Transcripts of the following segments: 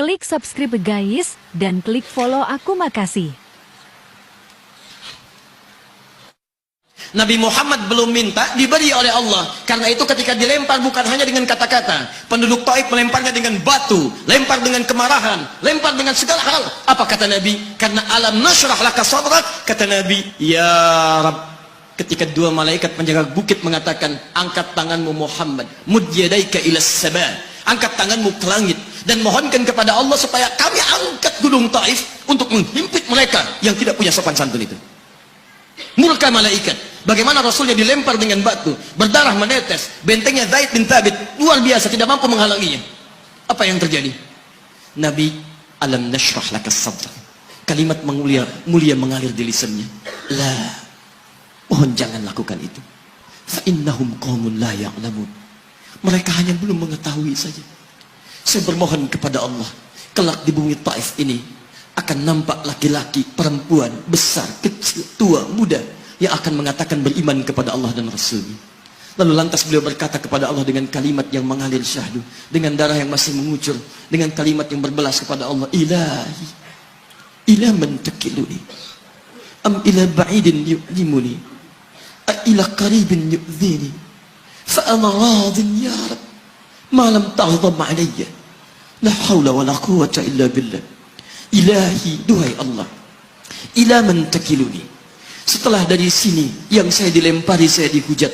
Klik subscribe guys, dan klik follow aku makasih. Nabi Muhammad belum minta, diberi oleh Allah. Karena itu ketika dilempar bukan hanya dengan kata-kata. Penduduk Taif melemparnya dengan batu, lempar dengan kemarahan, lempar dengan segala hal. Apa kata Nabi? Karena alam nashrah laka sadrak, kata Nabi, ya Rabb. Ketika dua malaikat penjaga bukit mengatakan, angkat tanganmu Muhammad, mud yadaika ilas sama, angkat tanganmu ke langit dan mohonkan kepada Allah supaya kami angkat gunung Taif untuk menghimpit mereka yang tidak punya sopan santun itu. Murka malaikat. Bagaimana Rasulnya dilempar dengan batu, berdarah menetes, bentengnya Zaid bin Thabit luar biasa, tidak mampu menghalanginya. Apa yang terjadi? Nabi, alam nashrah laka sadrak, kalimat mulia mengalir di lisannya. La, mohon jangan lakukan itu. Fa innahum qaumun la ya'lamun, mereka hanya belum mengetahui saja. Saya bermohon kepada Allah, kelak di bumi Taif ini akan nampak laki-laki, perempuan, besar, kecil, tua, muda yang akan mengatakan beriman kepada Allah dan Rasul-Nya. Lalu lantas beliau berkata kepada Allah dengan kalimat yang mengalir syahdu, dengan darah yang masih mengucur, dengan kalimat yang berbelas kepada Allah, Ilahi, ila man takiluni, am ila ba'idin yu'limuni, a ila qaribin yu'zini, fa ana radin ya Rab, ma lam taghdab alayya, la hawla wa la quwwata illa billah. Ilahi, duhai Allah, ila man takiluni, setelah dari sini yang saya dilempari, saya dihujat,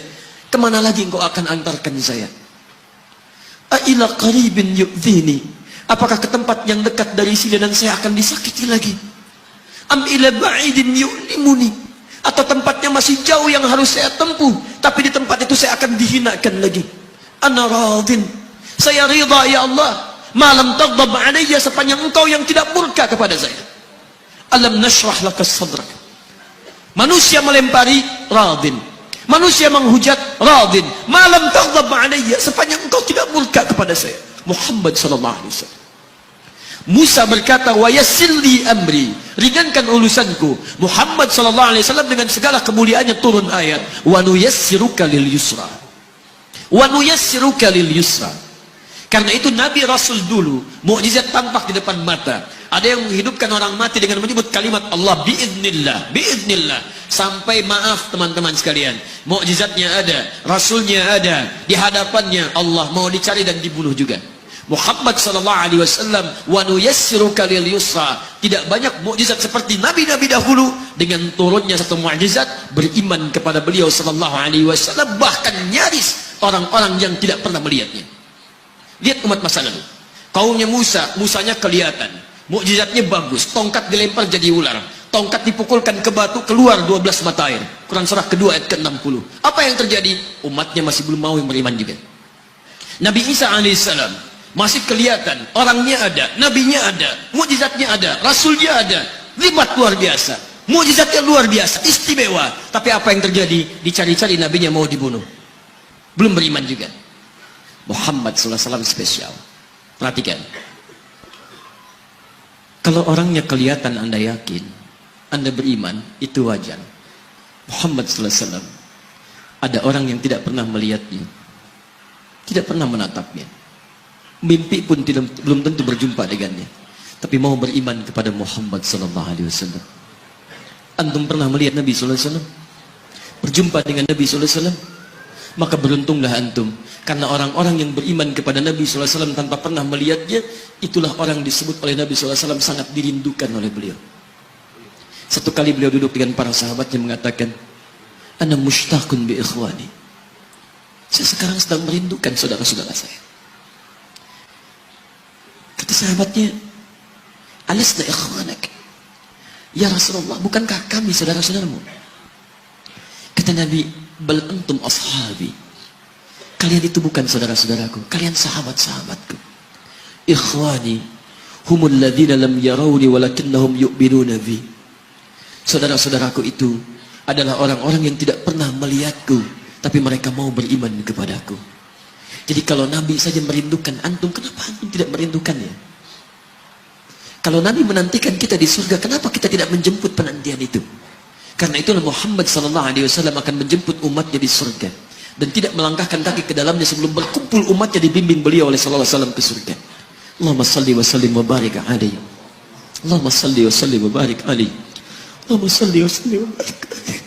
kemana lagi engkau akan antarkan saya? A'ila qaribin yu'zini, apakah ke tempat yang dekat dari sini dan saya akan disakiti lagi? Am ila ba'idin yu'limuni, atau tempatnya masih jauh yang harus saya tempuh, tapi di tempat itu saya akan dihinakan lagi. Ana radin, saya ridha ya Allah, malam taghdab alayya, sepanjang engkau yang tidak murka kepada saya. Alam nashrah laka sadrak. Manusia melempari, radin. Manusia menghujat, radin. Malam taghdab alayya, sepanjang engkau tidak murka kepada saya. Muhammad sallallahu alaihi wasallam. Musa berkata, wa yassir li amri, ringankan urusanku. Muhammad sallallahu alaihi wasallam dengan segala kemuliaannya turun ayat, wa nuyassiruka lil yusra. Wa nuyassiruka lil yusra. Karena itu Nabi Rasul dulu mukjizat tampak di depan mata. Ada yang menghidupkan orang mati dengan menyebut kalimat Allah, biiznillah, biiznillah. Sampai maaf teman-teman sekalian, mukjizatnya ada, Rasulnya ada, di hadapannya Allah mau dicari dan dibunuh juga. Muhammad sallallahu alaihi wasallam, wa nuyassiruka lil yusra. Tidak banyak mukjizat seperti nabi-nabi dahulu dengan turunnya satu mukjizat, beriman kepada beliau sallallahu alaihi wasallam, bahkan nyaris orang-orang yang tidak pernah melihatnya. Lihat umat masa lalu, kaumnya Musa, Musanya kelihatan, mukjizatnya bagus, tongkat dilempar jadi ular, tongkat dipukulkan ke batu, keluar 12 mata air. Quran surah kedua ayat ke-60. Apa yang terjadi? Umatnya masih belum mau beriman juga. Nabi Isa alaihissalam masih kelihatan, orangnya ada, nabinya ada, mukjizatnya ada, rasulnya ada, libat luar biasa, mukjizatnya luar biasa, istimewa. Tapi apa yang terjadi? Dicari-cari nabinya mau dibunuh, belum beriman juga. Muhammad sallallahu alaihi wasallam spesial. Perhatikan, kalau orangnya kelihatan Anda yakin, Anda beriman, itu wajar. Muhammad sallallahu alaihi wasallam, ada orang yang tidak pernah melihatnya, tidak pernah menatapnya, mimpi pun belum tentu berjumpa dengannya, tapi mau beriman kepada Muhammad sallallahu alaihi wasallam. Antum pernah melihat Nabi sallallahu alaihi wasallam? Berjumpa dengan Nabi sallallahu alaihi wasallam? Maka beruntunglah antum, karena orang-orang yang beriman kepada Nabi sallallahu alaihi wasallam tanpa pernah melihatnya, itulah orang disebut oleh Nabi sallallahu alaihi wasallam sangat dirindukan oleh beliau. Satu kali beliau duduk dengan para sahabatnya mengatakan, ana mushtaqun bi ikhwani, saya sekarang sedang merindukan saudara-saudara saya. Kata sahabatnya, alasna ikhwanak ya Rasulullah, bukankah kami saudara-saudaramu? Kata Nabi, bal antum ashabi, kalian itu bukan saudara-saudaraku, kalian sahabat-sahabatku. Ikhwani humul ladzina lam yarawni walakinnahum yu'minuna bi, saudara-saudaraku itu adalah orang-orang yang tidak pernah melihatku, tapi mereka mau beriman kepadaku. Jadi kalau Nabi saja merindukan antum, kenapa antum tidak merindukannya? Kalau Nabi menantikan kita di surga, kenapa kita tidak menjemput penantian itu? Karena itulah Muhammad sallallahu alaihi wasallam akan menjemput umatnya di surga dan tidak melangkahkan kaki ke dalamnya sebelum berkumpul umatnya dibimbing beliau oleh sallallahu alaihi wasallam ke surga. Allahumma salli wa sallim wa barik alaihi. Allahumma salli wa sallim wa barik alaihi. Allahumma salli wa sallim wa barik alaihi.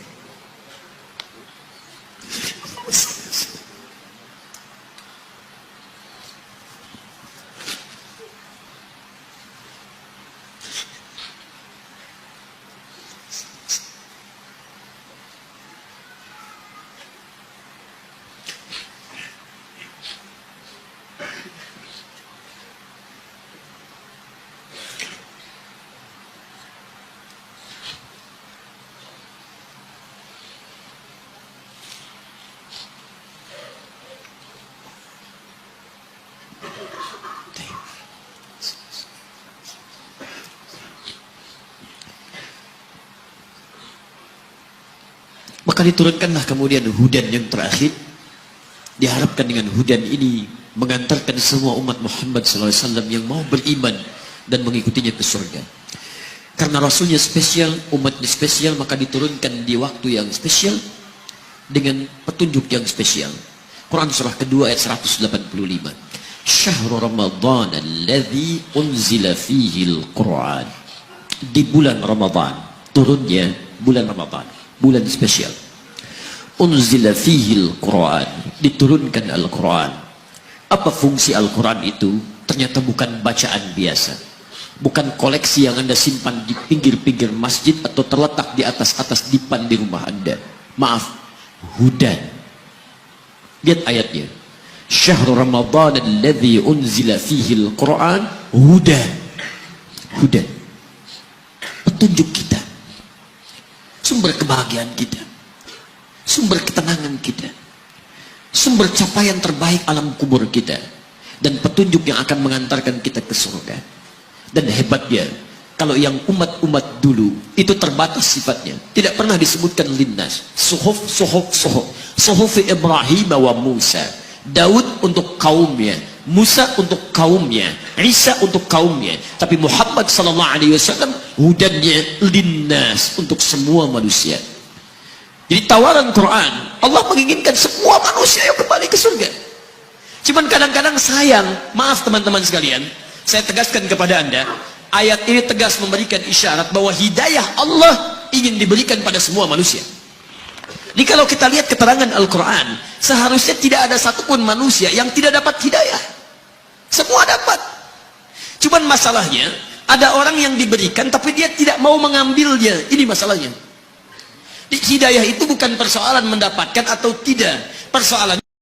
Maka diturunkanlah kemudian hudan yang terakhir. Diharapkan dengan hudan ini mengantarkan semua umat Muhammad SAW yang mau beriman dan mengikutinya ke surga. Karena Rasulnya spesial, umatnya spesial, maka diturunkan di waktu yang spesial dengan petunjuk yang spesial. Quran surah kedua ayat 185. Syahrul Ramadan alladzi unzila fihi al-Quran. Di bulan Ramadan turunnya bulan Ramadan, bulan spesial. Unzila fihi al-Quran, diturunkan Al-Quran. Apa fungsi Al-Quran itu? Ternyata bukan bacaan biasa, bukan koleksi yang Anda simpan di pinggir-pinggir masjid atau terletak di atas-atas dipan di rumah Anda. Maaf, hudan. Lihat ayatnya. Syahrul Ramadan alladzi unzila fihi al-Quran hudan. Hudan. Petunjuk kita. Sumber kebahagiaan kita. Sumber ketenangan kita. Sumber capaian terbaik alam kubur kita. Dan petunjuk yang akan mengantarkan kita ke surga. Dan hebatnya, kalau yang umat-umat dulu itu terbatas sifatnya, tidak pernah disebutkan linnas. Suhuf Ibrahim wa Musa. Daud untuk kaumnya, Musa untuk kaumnya, Isa untuk kaumnya. Tapi Muhammad SAW hudannya linnas, untuk semua manusia. Jadi tawaran Quran, Allah menginginkan semua manusia yang kembali ke surga. Cuman kadang-kadang sayang, maaf teman-teman sekalian, saya tegaskan kepada Anda, ayat ini tegas memberikan isyarat bahwa hidayah Allah ingin diberikan pada semua manusia. Jadi kalau kita lihat keterangan Al-Quran, seharusnya tidak ada satupun manusia yang tidak dapat hidayah. Semua dapat. Cuman masalahnya, ada orang yang diberikan tapi dia tidak mau mengambilnya. Ini masalahnya. Hidayah itu bukan persoalan mendapatkan atau tidak. Persoalannya